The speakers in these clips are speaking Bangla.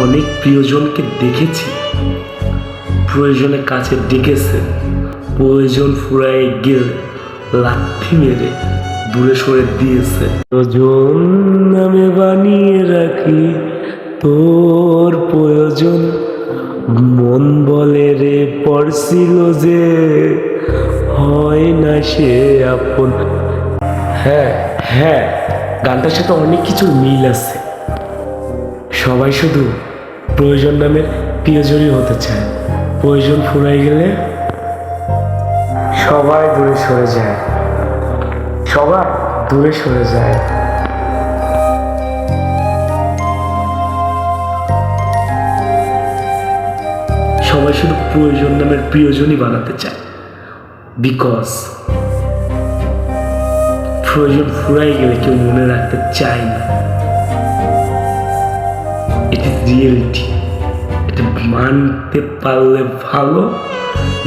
অনেক প্রিয়জনকে দেখেছি, প্রয়োজনে কাছে ডেকেছে, প্রয়োজন ফুরায় গেলে লাথি মেরে দূরে সরে দিয়েছে। প্রয়োজন নামে বানিয়ে রাখি তোর প্রয়োজন, মন বলে রে পড়ছিল যে হয় না সে আপন। হ্যাঁ হ্যাঁ, গানটার সাথে অনেক কিছু মিল আছে। সবাই শুধু প্রয়োজন নামের প্রিয়জনই হতে চায়, প্রয়োজন ফুরাই গেলে সবাই দূরে সরে যায়, সবাই দূরে সরে যায়। সবাই শুধু প্রয়োজন নামের প্রিয়জনই বানাতে চায়, বিকজ প্রয়োজন ফুরাই গেলে কেউ মনে রাখতে চায় না। It is reality. এটা মানতে পারলে ভালো,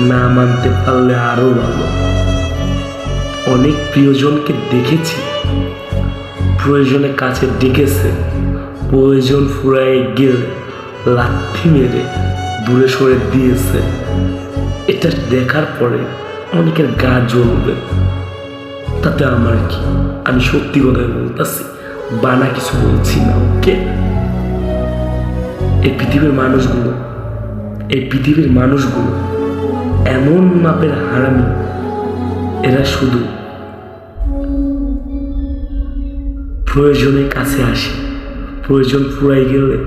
না মানতে পারলে আরো ভালো। অনেক প্রিয়জনকে দেখেছি, প্রয়োজনে কাছে ডেকেছে, প্রয়োজন ফুরায় গেলে লাথি মেরে দূরে সরে দিয়েছে। এটা দেখার পরে অনেকের গা জ্বলবে, তাতে আমার কি? আমি সত্যি কথাই বলতেছি, বানা কিছু বলছি না। ওকে, এই পৃথিবীর মানুষগুলো এমন মাপের হারামি, এরা শুধু প্রয়োজনে কাছে আসে, প্রয়োজন ফুরাই গেলে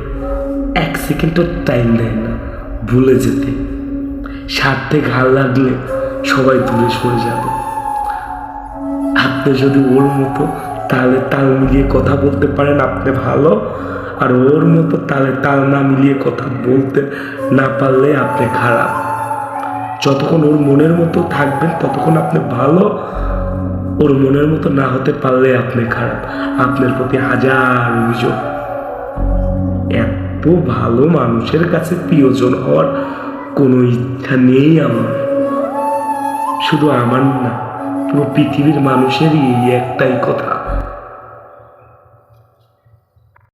1 সেকেন্ডও টাইম দেয় না ভুলে যেতে। স্বার্থে ঘা লাগলে সবাই দূরে সরে যাবে। আপনি যদি ওর মতো তালে তাল মিলিয়ে কথা বলতে পারেন, আপনি ভালো। আর ওর মতো তালে তাল না মিলিয়ে কথা বলতে না পারলে আপনি খারাপ। যতক্ষণ ওর মনের মতো থাকবেন ততক্ষণ আপনি ভালো, ওর মনের মতো না হতে পারলে আপনি খারাপ। আপনার প্রতি হাজার অভিযোগ। এত ভালো মানুষের কাছে প্রিয়জন হওয়ার কোনো ইচ্ছা নেই আমার। শুধু আমার না, পুরো পৃথিবীর মানুষেরই এই একটাই কথা।